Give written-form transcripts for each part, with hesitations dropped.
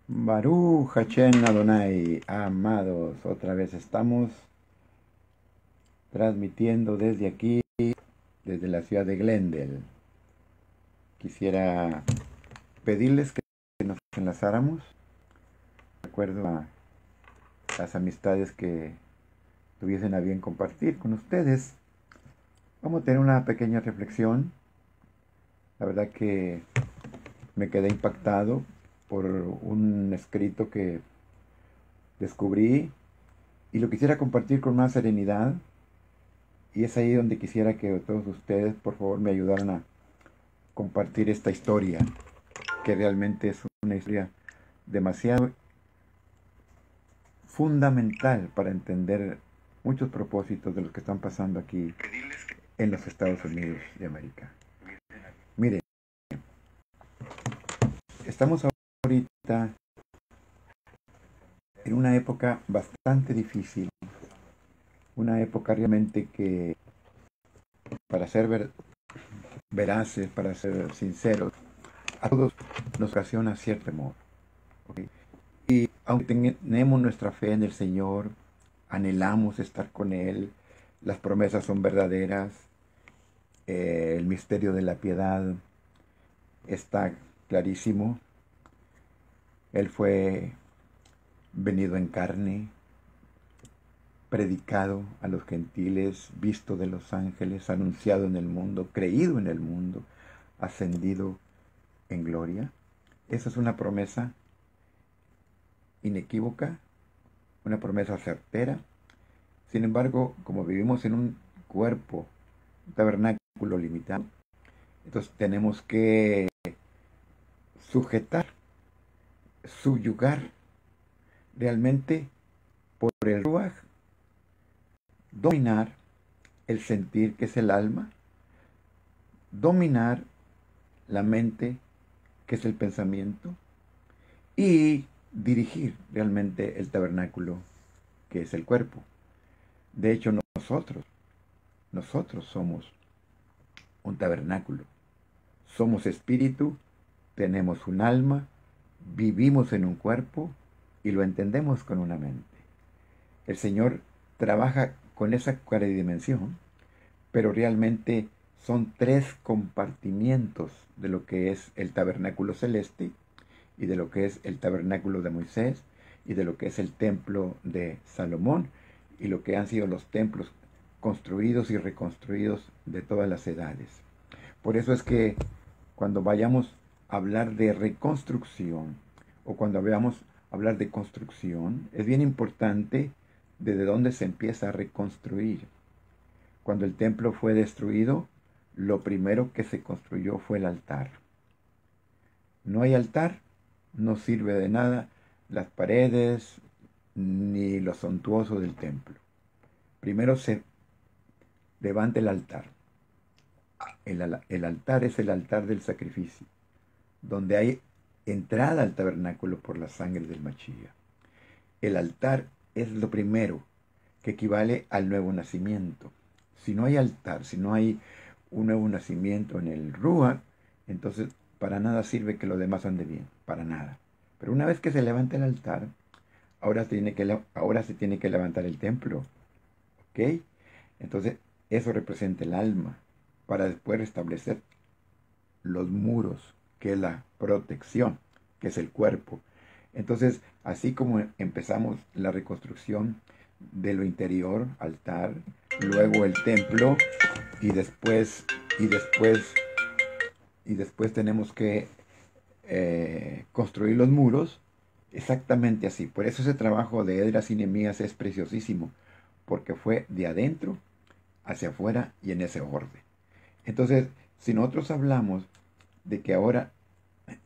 Baruch Hashem Adonai, amados, otra vez estamos transmitiendo desde aquí, desde la ciudad de Glendale. Quisiera pedirles que nos enlazáramos, de acuerdo a las amistades que tuviesen a bien compartir con ustedes. Vamos a tener una pequeña reflexión. La verdad que me quedé impactado por un escrito que descubrí y lo quisiera compartir con más serenidad. Y es ahí donde quisiera que todos ustedes, por favor, me ayudaran a compartir esta historia, que realmente es una historia demasiado fundamental para entender muchos propósitos de los que están pasando aquí en los Estados Unidos de América. Miren, estamos ahorita en una época bastante difícil, una época realmente que, para ser veraces, para ser sinceros, a todos nos ocasiona cierto temor. ¿Okay? Y aunque tenemos nuestra fe en el Señor, anhelamos estar con Él, las promesas son verdaderas, el misterio de la piedad está clarísimo. Él fue venido en carne, predicado a los gentiles, visto de los ángeles, anunciado en el mundo, creído en el mundo, ascendido en gloria. Esa es una promesa inequívoca, una promesa certera. Sin embargo, como vivimos en un cuerpo, un tabernáculo limitado, entonces tenemos que sujetar, subyugar realmente por el Ruach, dominar el sentir, que es el alma, dominar la mente, que es el pensamiento, y dirigir realmente el tabernáculo, que es el cuerpo. De hecho, nosotros somos un tabernáculo. Somos espíritu, tenemos un alma, vivimos en un cuerpo y lo entendemos con una mente. El Señor trabaja con esa cuadridimensión, pero realmente son tres compartimientos de lo que es el tabernáculo celeste y de lo que es el tabernáculo de Moisés y de lo que es el templo de Salomón y lo que han sido los templos construidos y reconstruidos de todas las edades. Por eso es que cuando vayamos a hablar de reconstrucción o cuando veamos hablar de construcción, es bien importante desde dónde se empieza a reconstruir. Cuando el templo fue destruido, lo primero que se construyó fue el altar. No hay altar, no sirve de nada las paredes ni lo suntuoso del templo. Primero se levanta el altar. El altar es el altar del sacrificio, donde hay entrada al tabernáculo por la sangre del Mashiach. El altar es lo primero, que equivale al nuevo nacimiento. Si no hay altar, si no hay un nuevo nacimiento en el Ruach, entonces para nada sirve que lo demás ande bien, para nada. Pero una vez que se levanta el altar, ahora se tiene que levantar el templo. ¿Ok? Entonces, eso representa el alma, para después restablecer los muros, que es la protección, que es el cuerpo. Entonces, así como empezamos la reconstrucción de lo interior, altar, luego el templo, y después tenemos que construir los muros, exactamente así. Por eso ese trabajo de Esdras y Nehemías es preciosísimo, porque fue de adentro hacia afuera y en ese orden. Entonces, si nosotros hablamos de que ahora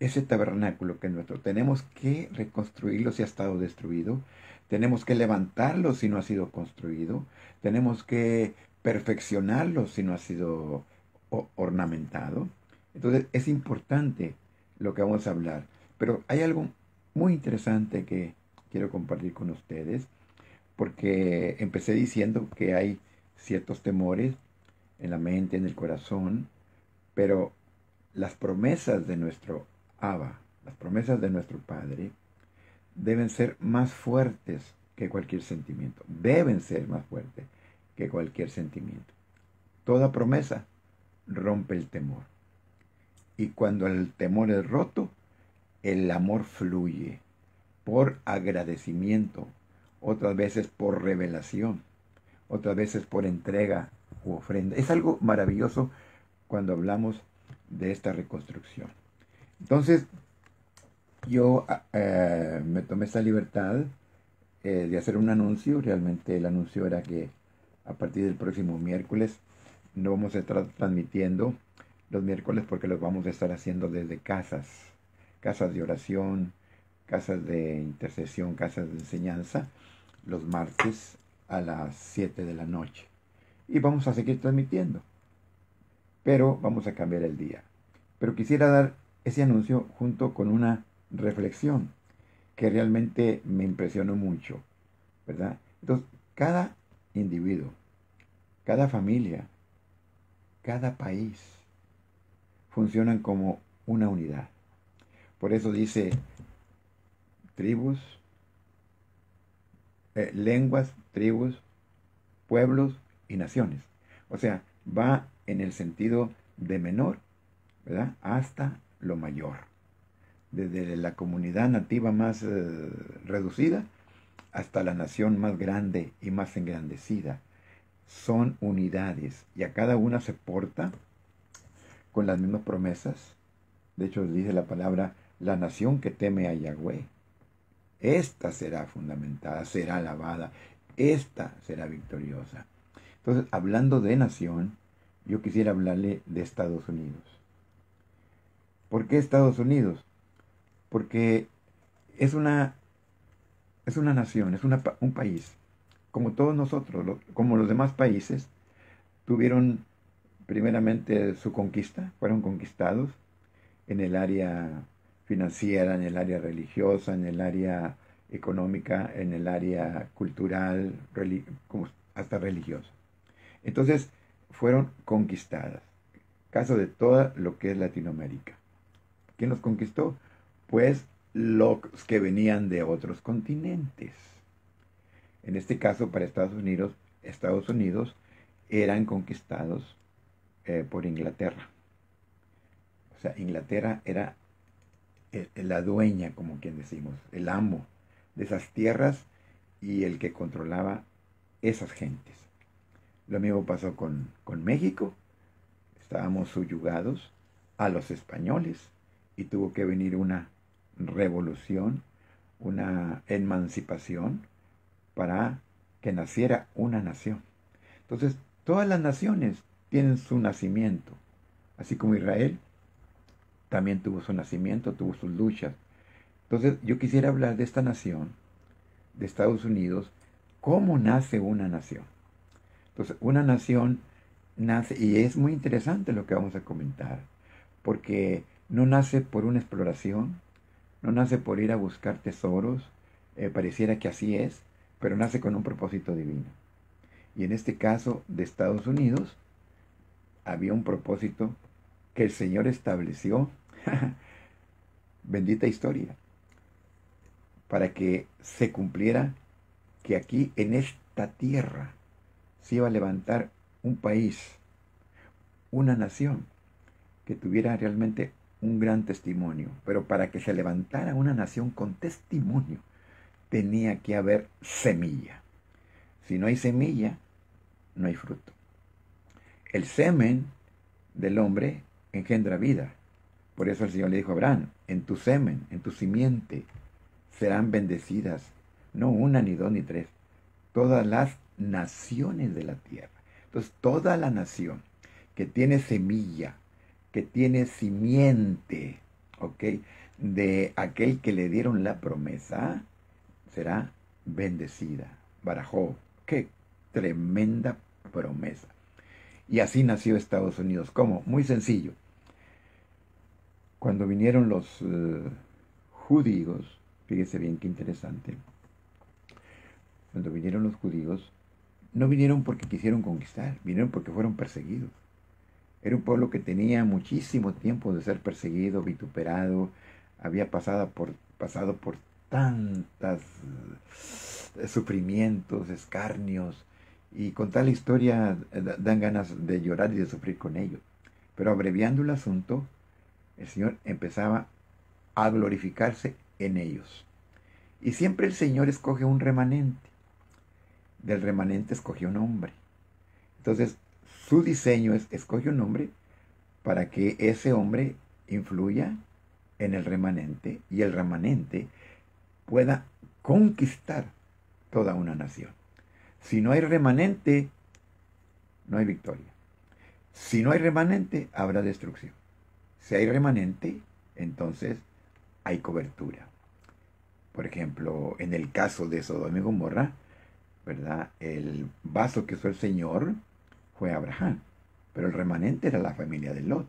ese tabernáculo que es nuestro, tenemos que reconstruirlo si ha estado destruido, tenemos que levantarlo si no ha sido construido, tenemos que perfeccionarlo si no ha sido ornamentado. Entonces, es importante lo que vamos a hablar. Pero hay algo muy interesante que quiero compartir con ustedes, porque empecé diciendo que hay ciertos temores en la mente, en el corazón, pero las promesas de nuestro Abba, las promesas de nuestro Padre, deben ser más fuertes que cualquier sentimiento. Deben ser más fuertes que cualquier sentimiento. Toda promesa rompe el temor. Y cuando el temor es roto, el amor fluye por agradecimiento, otras veces por revelación, otras veces por entrega u ofrenda. Es algo maravilloso cuando hablamos de esta reconstrucción. Entonces, yo me tomé esta libertad de hacer un anuncio. Realmente el anuncio era que a partir del próximo miércoles no vamos a estar transmitiendo los miércoles porque los vamos a estar haciendo desde casas de oración, casas de intercesión, casas de enseñanza, los martes a las 7 de la noche. Y vamos a seguir transmitiendo, pero vamos a cambiar el día. Pero quisiera dar ese anuncio junto con una reflexión que realmente me impresionó mucho, ¿verdad? Entonces, cada individuo, cada familia, cada país funcionan como una unidad. Por eso dice tribus, lenguas, tribus, pueblos y naciones. O sea, va en el sentido de menor, ¿verdad?, hasta lo mayor. Desde la comunidad nativa más reducida hasta la nación más grande y más engrandecida. Son unidades y a cada una se porta con las mismas promesas. De hecho, dice la palabra, la nación que teme a Yahweh, esta será fundamentada, será alabada, esta será victoriosa. Entonces, hablando de nación, yo quisiera hablarle de Estados Unidos. ¿Por qué Estados Unidos? Porque es una nación, es un país, como todos nosotros, como los demás países, tuvieron primeramente su conquista, fueron conquistados en el área financiera, en el área religiosa, en el área económica, en el área cultural, hasta religiosa. Entonces, fueron conquistadas. Caso de todo lo que es Latinoamérica. ¿Quién los conquistó? Pues los que venían de otros continentes. En este caso, para Estados Unidos eran conquistados por Inglaterra. O sea, Inglaterra era la dueña, como quien decimos, el amo de esas tierras y el que controlaba esas gentes. Lo mismo pasó con México. Estábamos subyugados a los españoles y tuvo que venir una revolución, una emancipación para que naciera una nación. Entonces, todas las naciones tienen su nacimiento, así como Israel también tuvo su nacimiento, tuvo sus luchas. Entonces, yo quisiera hablar de esta nación, de Estados Unidos, cómo nace una nación. Entonces, una nación nace, y es muy interesante lo que vamos a comentar, porque no nace por una exploración, no nace por ir a buscar tesoros, pareciera que así es, pero nace con un propósito divino. Y en este caso de Estados Unidos, había un propósito que el Señor estableció, bendita historia, para que se cumpliera que aquí en esta tierra se iba a levantar un país, una nación, que tuviera realmente un gran testimonio. Pero para que se levantara una nación con testimonio, tenía que haber semilla. Si no hay semilla, no hay fruto. El semen del hombre engendra vida. Por eso el Señor le dijo a Abraham, en tu semen, en tu simiente, serán bendecidas, no una, ni dos, ni tres, todas las naciones de la tierra. Entonces, toda la nación que tiene semilla, que tiene simiente, ¿ok?, de aquel que le dieron la promesa, será bendecida. Barajó, qué tremenda promesa. Y así nació Estados Unidos. ¿Cómo? Muy sencillo. Cuando vinieron los judíos, fíjese bien qué interesante, cuando vinieron los judíos, no vinieron porque quisieron conquistar, vinieron porque fueron perseguidos. Era un pueblo que tenía muchísimo tiempo de ser perseguido, vituperado, había pasado por tantos sufrimientos, escarnios, y contar la historia dan ganas de llorar y de sufrir con ellos. Pero abreviando el asunto, el Señor empezaba a glorificarse en ellos. Y siempre el Señor escoge un remanente. Del remanente escogió un hombre. Entonces, su diseño es, escoge un hombre para que ese hombre influya en el remanente y el remanente pueda conquistar toda una nación. Si no hay remanente, no hay victoria. Si no hay remanente, habrá destrucción. Si hay remanente, entonces hay cobertura. Por ejemplo, en el caso de Sodoma y Gomorra, ¿verdad? El vaso que usó el Señor fue Abraham, pero el remanente era la familia de Lot.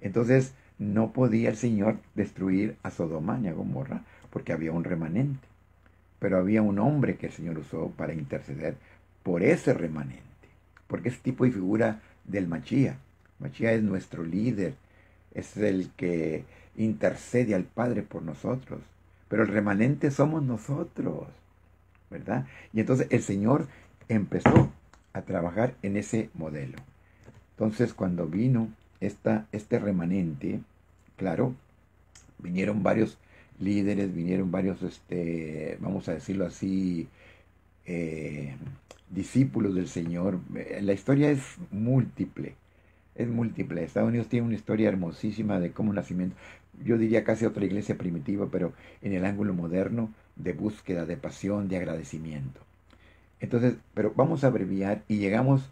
Entonces, no podía el Señor destruir a Sodoma ni a Gomorra porque había un remanente. Pero había un hombre que el Señor usó para interceder por ese remanente. Porque es tipo y figura del Machía. Machía es nuestro líder, es el que intercede al Padre por nosotros. Pero el remanente somos nosotros, ¿verdad? Y entonces el Señor empezó a trabajar en ese modelo. Entonces cuando vino este remanente, claro, vinieron varios líderes, vinieron varios, vamos a decirlo así, discípulos del Señor. La historia es múltiple, es múltiple. Estados Unidos tiene una historia hermosísima de cómo nacimiento, yo diría casi otra iglesia primitiva, pero en el ángulo moderno de búsqueda, de pasión, de agradecimiento. Entonces, pero vamos a abreviar y llegamos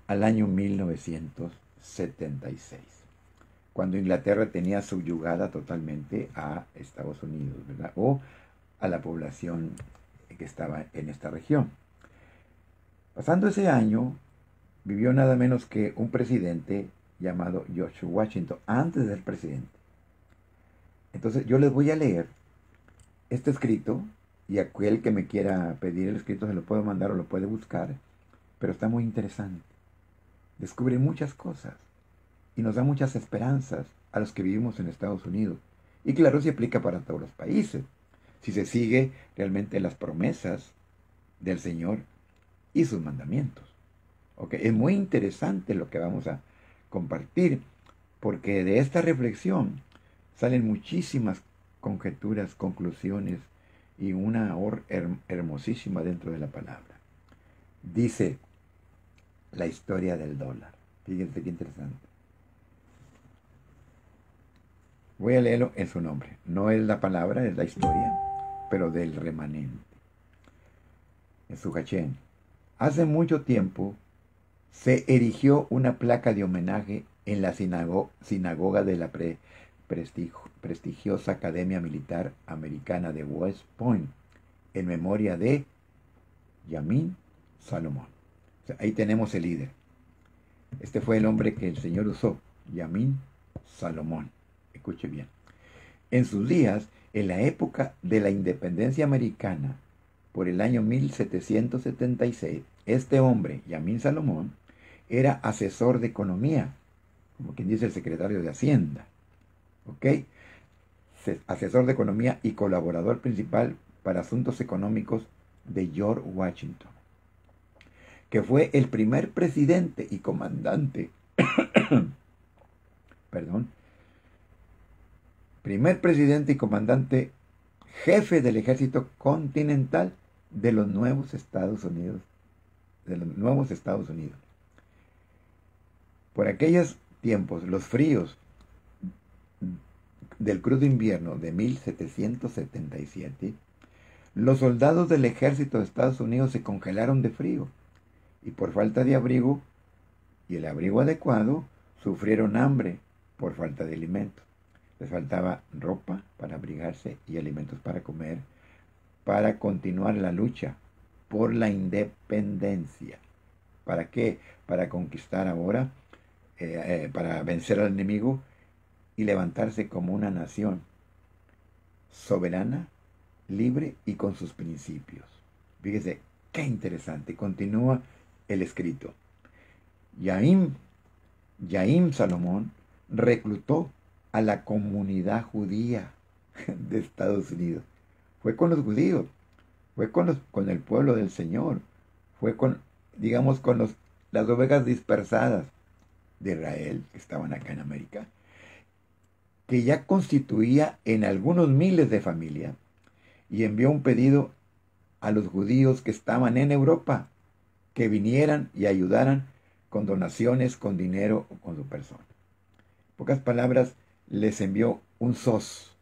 al año 1976, cuando Inglaterra tenía subyugada totalmente a Estados Unidos, ¿verdad? O a la población que estaba en esta región. Pasando ese año, vivió nada menos que un presidente llamado George Washington, antes del presidente. Entonces yo les voy a leer este escrito, y aquel que me quiera pedir el escrito se lo puedo mandar o lo puede buscar, pero está muy interesante. Descubre muchas cosas y nos da muchas esperanzas a los que vivimos en Estados Unidos. Y claro, se aplica para todos los países, si se sigue realmente las promesas del Señor y sus mandamientos. ¿Okay? Es muy interesante lo que vamos a compartir, porque de esta reflexión salen muchísimas conjeturas, conclusiones y una hermosísima dentro de la palabra. Dice la historia del dólar. Fíjense qué interesante. Voy a leerlo en su nombre. No es la palabra, es la historia, pero del remanente. En su Hachén. Hace mucho tiempo se erigió una placa de homenaje en la sinagoga de la prestigiosa Academia Militar Americana de West Point, en memoria de Yamin Salomón. O sea, ahí tenemos el líder. Este fue el hombre que el Señor usó, Yamin Salomón. Escuche bien. En sus días, en la época de la independencia americana, por el año 1776, este hombre, Yamin Salomón, era asesor de economía, como quien dice el secretario de Hacienda. ¿Ok? Asesor de economía y colaborador principal para asuntos económicos de George Washington, que fue el primer presidente y comandante, primer presidente y comandante jefe del ejército continental de los nuevos Estados Unidos, Por aquellos tiempos, los fríos del crudo invierno de 1777, los soldados del ejército de Estados Unidos se congelaron de frío y por falta de abrigo y el abrigo adecuado sufrieron hambre por falta de alimentos. Les faltaba ropa para abrigarse y alimentos para comer, para continuar la lucha por la independencia. ¿Para qué? Para conquistar ahora, para vencer al enemigo y levantarse como una nación soberana, libre y con sus principios. Fíjese, qué interesante. Continúa el escrito. Yaim Salomón reclutó a la comunidad judía de Estados Unidos. fue con los judíos, fue con el pueblo del Señor, fue con, digamos, con las ovejas dispersadas de Israel, que estaban acá en América, que ya constituía en algunos miles de familias, y envió un pedido a los judíos que estaban en Europa, que vinieran y ayudaran con donaciones, con dinero o con su persona. En pocas palabras, les envió un SOS.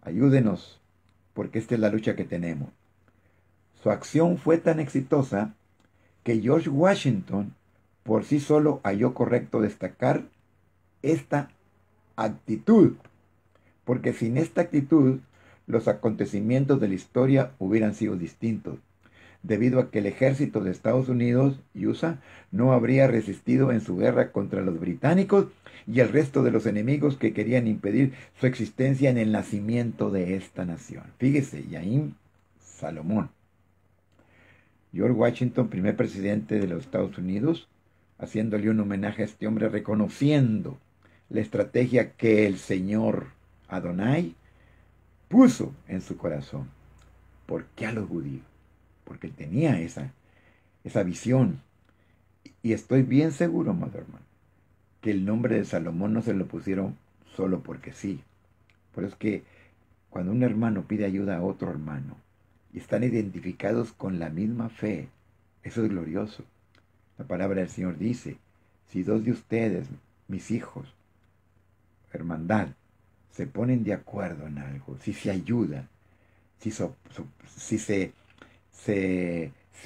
Ayúdenos, porque esta es la lucha que tenemos. Su acción fue tan exitosa que George Washington por sí solo halló correcto destacar esta actitud, porque sin esta actitud los acontecimientos de la historia hubieran sido distintos, debido a que el ejército de Estados Unidos y USA no habría resistido en su guerra contra los británicos y el resto de los enemigos que querían impedir su existencia en el nacimiento de esta nación. Fíjese, Jaime Salomón. George Washington, primer presidente de los Estados Unidos, haciéndole un homenaje a este hombre, reconociendo la estrategia que el Señor Adonai puso en su corazón. ¿Por qué a los judíos? Porque él tenía esa visión. Y estoy bien seguro, amado hermano, que el nombre de Salomón no se lo pusieron solo porque sí. Por eso es que cuando un hermano pide ayuda a otro hermano y están identificados con la misma fe, eso es glorioso. La palabra del Señor dice, si dos de ustedes, mis hijos, hermandad, se ponen de acuerdo en algo, si se ayudan, si se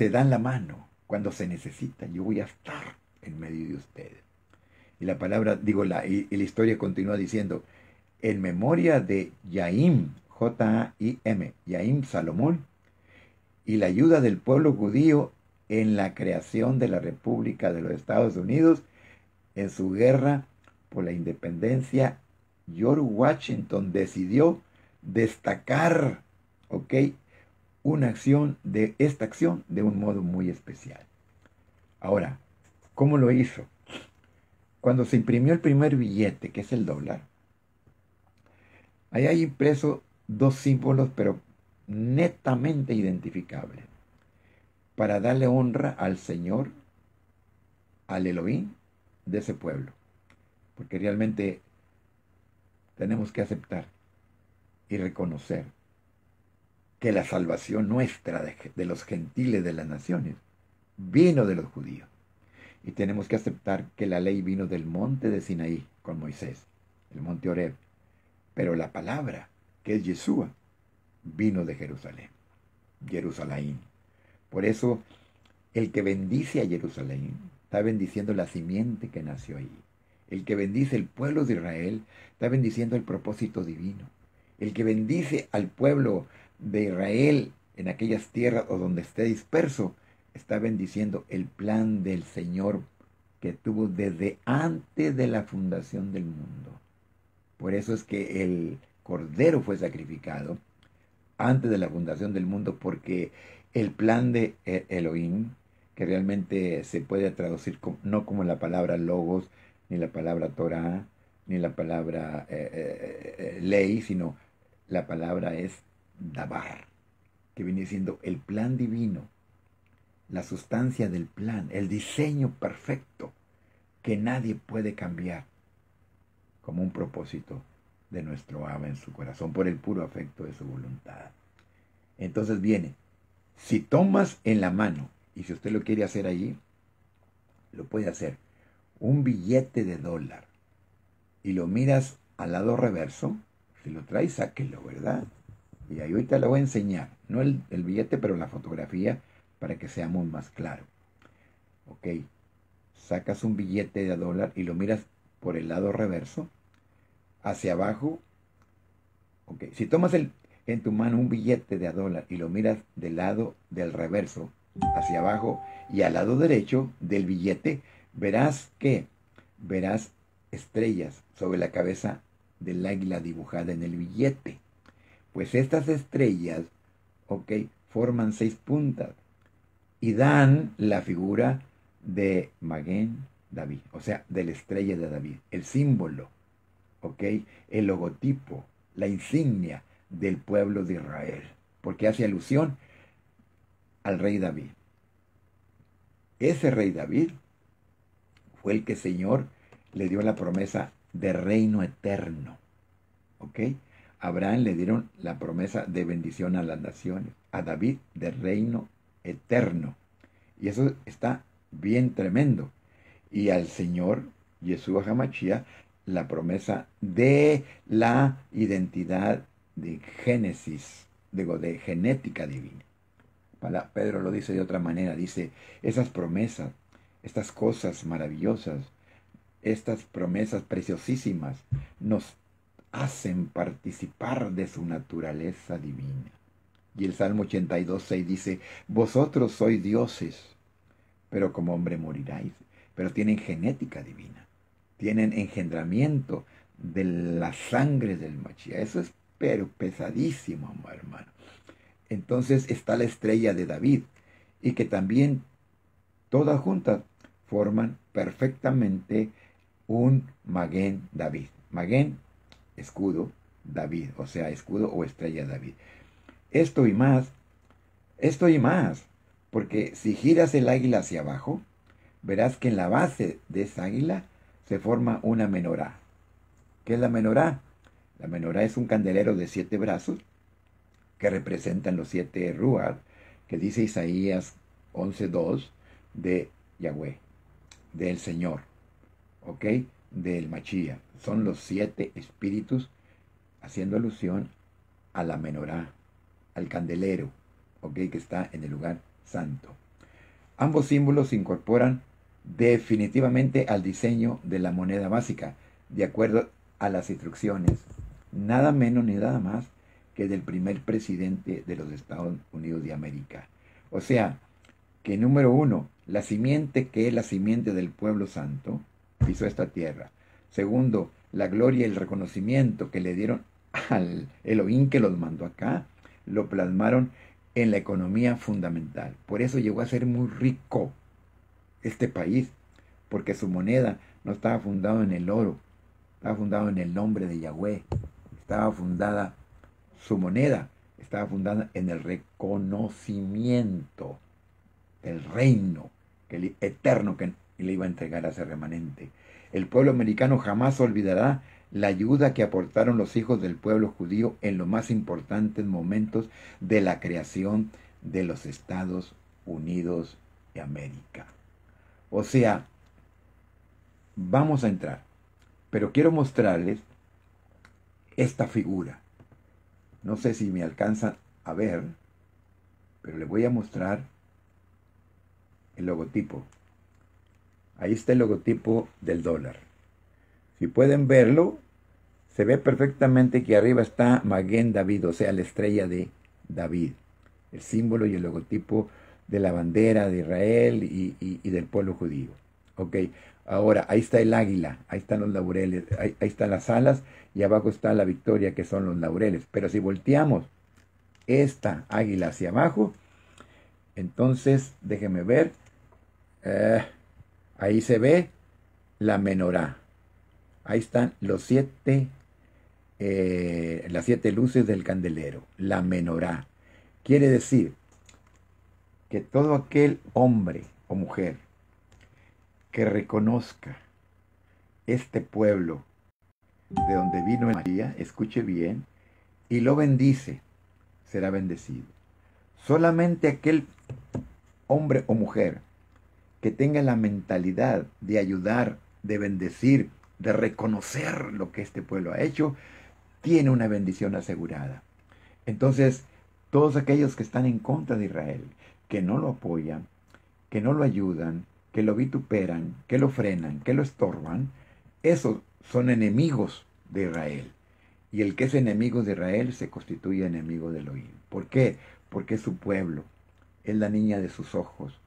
dan la mano cuando se necesita, yo voy a estar en medio de ustedes. Y la palabra, y la historia continúa diciendo, en memoria de Jaime, Jaim, Jaime Salomón, y la ayuda del pueblo judío en la creación de la República de los Estados Unidos, en su guerra por la independencia, George Washington decidió destacar, esta acción de un modo muy especial. Ahora, ¿cómo lo hizo? Cuando se imprimió el primer billete, que es el dólar, ahí hay impreso dos símbolos, pero netamente identificables, para darle honra al Señor, al Elohim de ese pueblo. Porque realmente tenemos que aceptar y reconocer que la salvación nuestra de los gentiles de las naciones vino de los judíos. Y tenemos que aceptar que la ley vino del monte de Sinaí con Moisés, el monte Horeb. Pero la palabra, que es Yeshua, vino de Jerusalén. Jerusalén. Por eso, el que bendice a Jerusalén está bendiciendo la simiente que nació ahí. El que bendice el pueblo de Israel está bendiciendo el propósito divino. El que bendice al pueblo de Israel en aquellas tierras o donde esté disperso, está bendiciendo el plan del Señor que tuvo desde antes de la fundación del mundo. Por eso es que el Cordero fue sacrificado antes de la fundación del mundo, porque el plan de Elohim, que realmente se puede traducir no como la palabra logos, ni la palabra Torah, ni la palabra ley, sino la palabra es dabar, que viene siendo el plan divino, la sustancia del plan, el diseño perfecto que nadie puede cambiar, como un propósito de nuestro Abba en su corazón, por el puro afecto de su voluntad. Entonces viene, si tomas en la mano, y si usted lo quiere hacer allí, lo puede hacer, un billete de dólar, y lo miras al lado reverso, si lo traes, sáquelo, ¿verdad? Y ahí ahorita le voy a enseñar, no el billete, pero la fotografía, para que seamos más claros. Sacas un billete de dólar y lo miras por el lado reverso, hacia abajo. Si tomas en tu mano un billete de dólar y lo miras del lado del reverso, hacia abajo, y al lado derecho del billete, verás estrellas sobre la cabeza del águila dibujada en el billete. Pues estas estrellas, forman 6 puntas y dan la figura de Maguen David, o sea, de la estrella de David, el símbolo, el logotipo, la insignia del pueblo de Israel. porque hace alusión al rey David. Ese rey David fue el que el Señor le dio la promesa de reino eterno. ¿Ok? A Abraham le dieron la promesa de bendición a las naciones. A David de reino eterno. Y eso está bien tremendo. Y al Señor, Yeshua HaMashiach, la promesa de la identidad de Génesis, digo, de genética divina. Pedro lo dice de otra manera, dice, esas promesas, estas cosas maravillosas, estas promesas preciosísimas, nos hacen participar de su naturaleza divina. Y el Salmo 82:6 dice, vosotros sois dioses, pero como hombre moriráis. Pero tienen genética divina, tienen engendramiento de la sangre del Mashiach. Eso es pero pesadísimo, hermano. Entonces está la estrella de David, y que también todas juntas forman perfectamente un Magén David. Magén, escudo, David, o sea, escudo o estrella David. Esto y más, porque si giras el águila hacia abajo, verás que en la base de esa águila se forma una menorá. ¿Qué es la menorá? La menorá es un candelero de 7 brazos que representan los 7 ruach, que dice Isaías 11:2 de Yahweh, del Señor, ¿ok? Del Mashiach. Son los 7 espíritus, haciendo alusión a la menorá, al candelero, ¿ok? Que está en el lugar santo. Ambos símbolos se incorporan definitivamente al diseño de la moneda básica, de acuerdo a las instrucciones, nada menos ni nada más que del primer presidente de los Estados Unidos de América. O sea, que número 1, la simiente que es la simiente del pueblo santo, pisó esta tierra. Segundo, la gloria y el reconocimiento que le dieron al Elohim que los mandó acá, lo plasmaron en la economía fundamental. Por eso llegó a ser muy rico este país, porque su moneda no estaba fundada en el oro, estaba fundada en el nombre de Yahweh. Su moneda estaba fundada en el reconocimiento del reino eterno que le iba a entregar a ese remanente. El pueblo americano jamás olvidará la ayuda que aportaron los hijos del pueblo judío en los más importantes momentos de la creación de los Estados Unidos de América. O sea, vamos a entrar, pero quiero mostrarles esta figura. No sé si me alcanzan a ver, pero les voy a mostrar el logotipo. Ahí está el logotipo del dólar. Si pueden verlo, se ve perfectamente que arriba está Magén David, o sea, la estrella de David. El símbolo y el logotipo de la bandera de Israel y del pueblo judío. Ok, ahora ahí está el águila, ahí están los laureles, ahí están las alas, y abajo está la victoria, que son los laureles. Pero si volteamos esta águila hacia abajo, entonces déjenme ver, ahí se ve la menorá. Ahí están las 7 luces del candelero, la menorá. Quiere decir que todo aquel hombre o mujer que reconozca este pueblo de donde vino María, escuche bien, y lo bendice, será bendecido. Solamente aquel hombre o mujer que tenga la mentalidad de ayudar, de bendecir, de reconocer lo que este pueblo ha hecho, tiene una bendición asegurada. Entonces, todos aquellos que están en contra de Israel, que no lo apoyan, que no lo ayudan, que lo vituperan, que lo frenan, que lo estorban, esos son enemigos de Israel. Y el que es enemigo de Israel se constituye enemigo de Elohim. ¿Por qué? Porque es su pueblo, es la niña de sus ojos.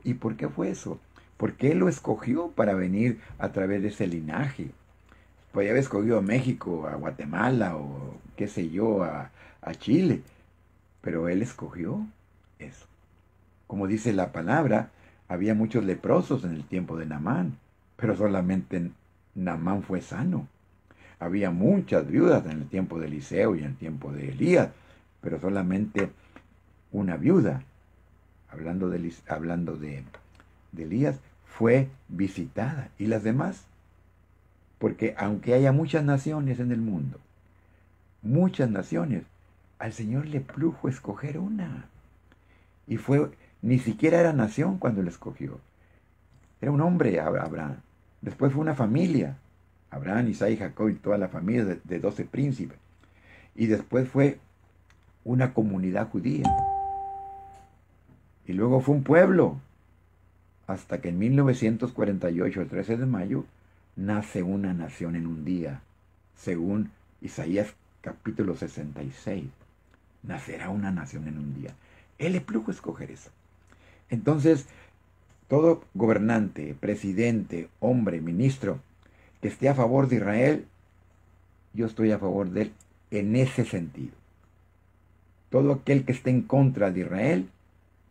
¿Y por qué fue eso? Porque él lo escogió para venir a través de ese linaje. Podría haber escogido a México, a Guatemala o qué sé yo, a Chile. Pero él escogió eso. Como dice la palabra, había muchos leprosos en el tiempo de Naamán, pero solamente Naamán fue sano. Había muchas viudas en el tiempo de Eliseo y en el tiempo de Elías, pero solamente una viuda, hablando de Elías, fue visitada. ¿Y las demás? Porque aunque haya muchas naciones en el mundo, muchas naciones, al Señor le plujo escoger una. Y ni siquiera era nación cuando le escogió. Era un hombre, Abraham. Después fue una familia. Abraham, Isaac y Jacob y toda la familia de 12 príncipes. Y después fue una comunidad judía. Y luego fue un pueblo. Hasta que en 1948, el 13 de mayo, nace una nación en un día. Según Isaías capítulo 66. Nacerá una nación en un día. Él le plugo escoger eso. Entonces, todo gobernante, presidente, hombre, ministro, que esté a favor de Israel, yo estoy a favor de él en ese sentido. Todo aquel que esté en contra de Israel,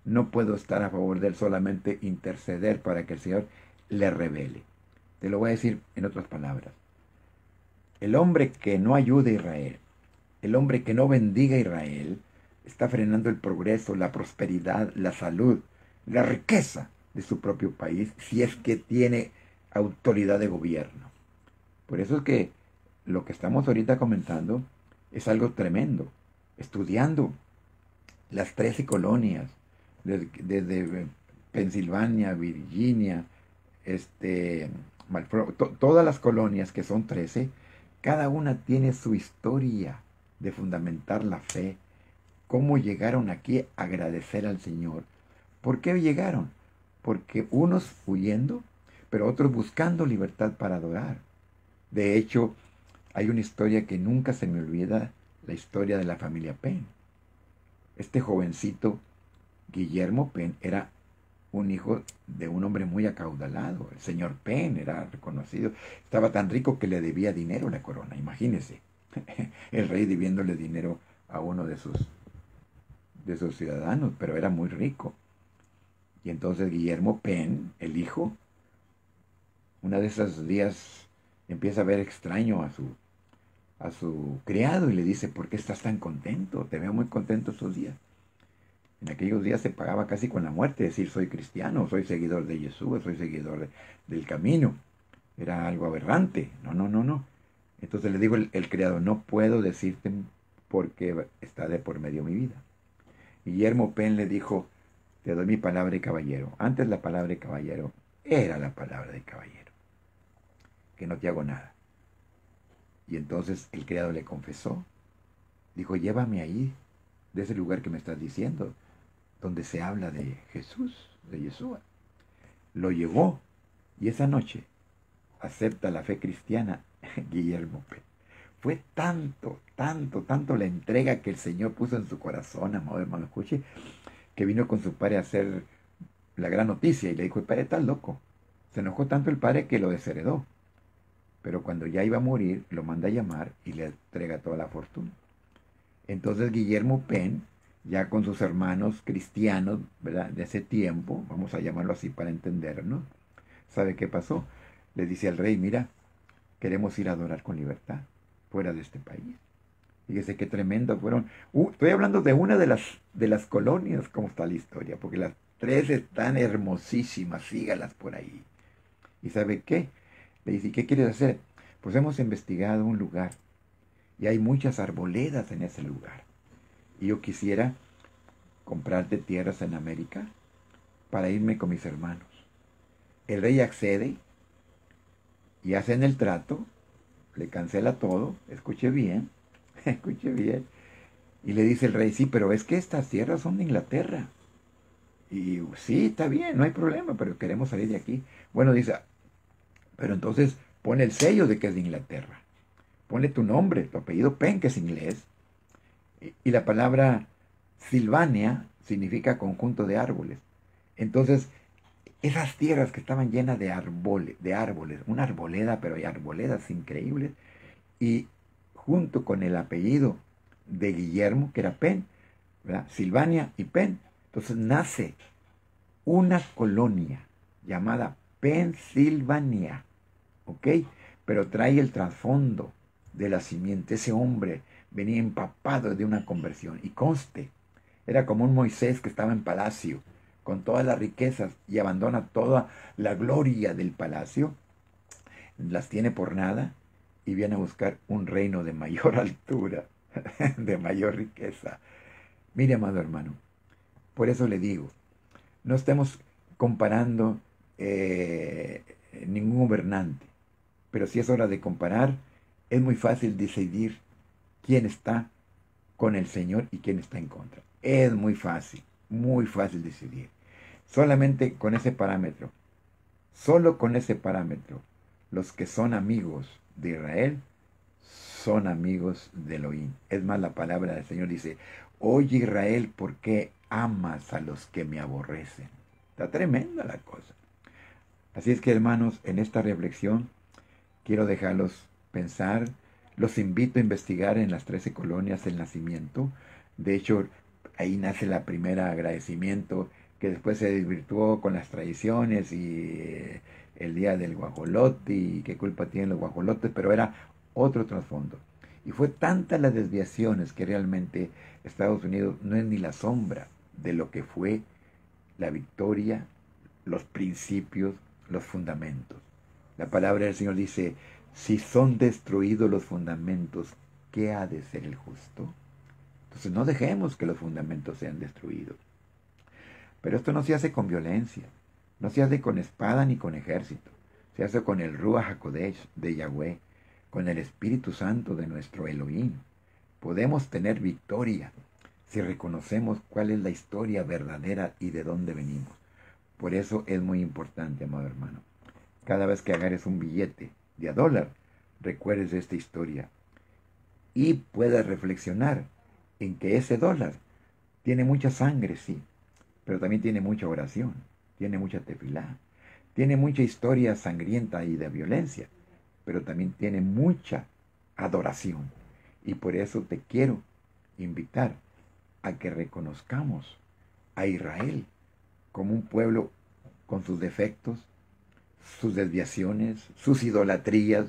no puedo estar a favor de él, solamente interceder para que el Señor le revele. Te lo voy a decir en otras palabras. El hombre que no ayude a Israel, el hombre que no bendiga a Israel, está frenando el progreso, la prosperidad, la salud, la riqueza de su propio país, si es que tiene autoridad de gobierno. Por eso es que lo que estamos ahorita comentando es algo tremendo. Estudiando las 13 colonias, desde Pensilvania, Virginia, todas las colonias que son 13, cada una tiene su historia de fundamentar la fe, cómo llegaron aquí a agradecer al Señor. ¿Por qué llegaron? Porque unos huyendo, pero otros buscando libertad para adorar. De hecho, hay una historia que nunca se me olvida, la historia de la familia Penn. Este jovencito, Guillermo Penn, era un hijo de un hombre muy acaudalado. El señor Penn era reconocido. Estaba tan rico que le debía dinero a la corona, imagínense. El rey debiéndole dinero a uno de sus ciudadanos, pero era muy rico. Y entonces Guillermo Penn, el hijo, una de esos días empieza a ver extraño a su criado y le dice: ¿por qué estás tan contento? Te veo muy contento estos días. En aquellos días se pagaba casi con la muerte decir: soy cristiano, soy seguidor de Jesús, soy seguidor del camino. Era algo aberrante. No. Entonces le digo el criado: no puedo decirte porque está de por medio mi vida. Guillermo Penn le dijo: te doy mi palabra de caballero. Antes la palabra de caballero era la palabra de caballero, que no te hago nada. Y entonces el criado le confesó. Dijo: llévame ahí, de ese lugar que me estás diciendo, donde se habla de Jesús, de Yeshua. Lo llevó y esa noche acepta la fe cristiana Guillermo Penn. Fue tanto la entrega que el Señor puso en su corazón, amado hermano, escuche, que vino con su padre a hacer la gran noticia y le dijo: el padre está loco. Se enojó tanto el padre que lo desheredó. Pero cuando ya iba a morir, lo manda a llamar y le entrega toda la fortuna. Entonces Guillermo Penn, ya con sus hermanos cristianos, ¿verdad?, de ese tiempo, vamos a llamarlo así para entendernos, ¿sabe qué pasó? Le dice al rey: mira, queremos ir a adorar con libertad fuera de este país. Fíjese qué tremendo fueron. Estoy hablando de una de las colonias, cómo está la historia, porque las 3 están hermosísimas, sígalas por ahí. ¿Y sabe qué? Le dice: ¿qué quieres hacer? Pues hemos investigado un lugar y hay muchas arboledas en ese lugar. Y yo quisiera comprarte tierras en América para irme con mis hermanos. El rey accede y hacen el trato, le cancela todo, escuche bien, y le dice el rey: sí, pero es que estas tierras son de Inglaterra. Y sí, está bien, no hay problema, pero queremos salir de aquí. Bueno, dice: pero entonces pone el sello de que es de Inglaterra. Ponle tu nombre, tu apellido Penn, que es inglés. Y la palabra Silvania significa conjunto de árboles. Entonces, esas tierras que estaban llenas de árboles, una arboleda, pero hay arboledas increíbles, y junto con el apellido de Guillermo, que era Penn, ¿verdad?, Silvania y Penn, entonces nace una colonia llamada Pensilvania, ¿ok? Pero trae el trasfondo de la simiente. Ese hombre venía empapado de una conversión. Y conste, era como un Moisés que estaba en palacio, con todas las riquezas, y abandona toda la gloria del palacio, las tiene por nada, y viene a buscar un reino de mayor altura, de mayor riqueza. Mire, amado hermano, por eso le digo, no estemos comparando ningún gobernante, pero si es hora de comparar, es muy fácil decidir quién está con el Señor y quién está en contra. Es muy fácil decidir. Solamente con ese parámetro, solo con ese parámetro, los que son amigos de Israel son amigos de Elohim. Es más, la palabra del Señor dice, oye Israel, ¿por qué amas a los que me aborrecen? Está tremenda la cosa. Así es que, hermanos, en esta reflexión quiero dejarlos pensar. Los invito a investigar en las 13 colonias el nacimiento. De hecho, ahí nace la primera agradecimiento que después se desvirtuó con las tradiciones y el día del guajolote y qué culpa tienen los guajolotes, pero era otro trasfondo. Y fue tantas las desviaciones que realmente Estados Unidos no es ni la sombra de lo que fue la victoria, los principios, los fundamentos. La palabra del Señor dice, si son destruidos los fundamentos, ¿qué ha de ser el justo? Entonces no dejemos que los fundamentos sean destruidos. Pero esto no se hace con violencia, no se hace con espada ni con ejército, se hace con el Ruach HaKodesh de Yahweh, con el Espíritu Santo de nuestro Elohim. Podemos tener victoria si reconocemos cuál es la historia verdadera y de dónde venimos. Por eso es muy importante, amado hermano. Cada vez que agarres un billete de $1, recuerdes esta historia y puedas reflexionar en que ese dólar tiene mucha sangre, sí, pero también tiene mucha oración, tiene mucha tefilá, tiene mucha historia sangrienta y de violencia, pero también tiene mucha adoración. Y por eso te quiero invitar a que reconozcamos a Israel como un pueblo con sus defectos, sus desviaciones, sus idolatrías,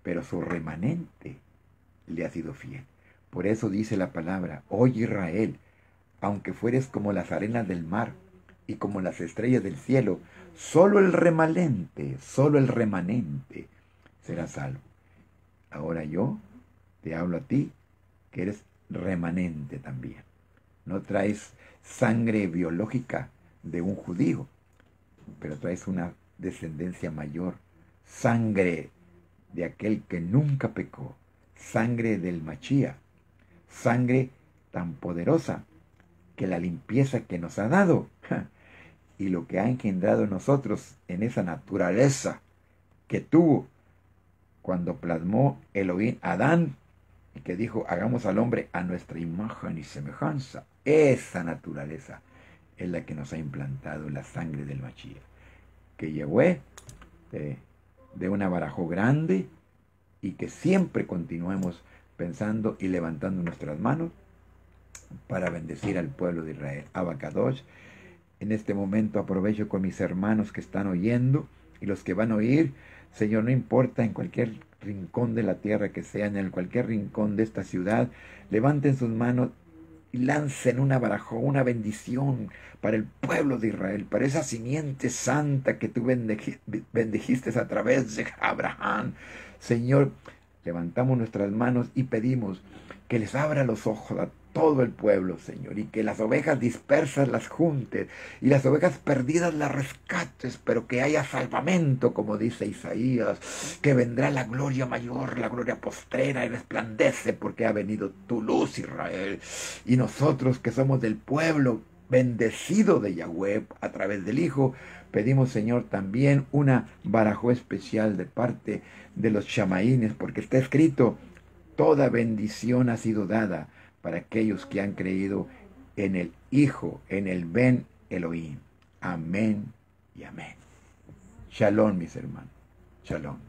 pero su remanente le ha sido fiel. Por eso dice la palabra, oye Israel, aunque fueres como las arenas del mar y como las estrellas del cielo, solo el remanente será salvo. Ahora yo te hablo a ti, que eres remanente también. No traes sangre biológica de un judío, pero traes una descendencia mayor, sangre de aquel que nunca pecó, sangre del Machía, sangre tan poderosa que la limpieza que nos ha dado y lo que ha engendrado en nosotros en esa naturaleza que tuvo cuando plasmó Elohim a Adán y que dijo, hagamos al hombre a nuestra imagen y semejanza. Esa naturaleza es la que nos ha implantado la sangre del Machía, que llegó de una barajo grande y que siempre continuemos pensando y levantando nuestras manos para bendecir al pueblo de Israel. Abacadosh. En este momento aprovecho con mis hermanos que están oyendo y los que van a oír. Señor, no importa en cualquier rincón de la tierra que sean, en cualquier rincón de esta ciudad, levanten sus manos y lancen una barajó, una bendición para el pueblo de Israel, para esa simiente santa que tú bendijiste a través de Abraham. Señor, levantamos nuestras manos y pedimos que les abra los ojos a todo el pueblo, Señor, y que las ovejas dispersas las juntes y las ovejas perdidas las rescates, pero que haya salvamento, como dice Isaías, que vendrá la gloria mayor, la gloria postrera y resplandece porque ha venido tu luz, Israel. Y nosotros que somos del pueblo bendecido de Yahweh a través del Hijo, pedimos, Señor, también una barajó especial de parte de los chamaínes, porque está escrito, toda bendición ha sido dada para aquellos que han creído en el Hijo, en el Ben Elohim. Amén y amén. Shalom, mis hermanos. Shalom.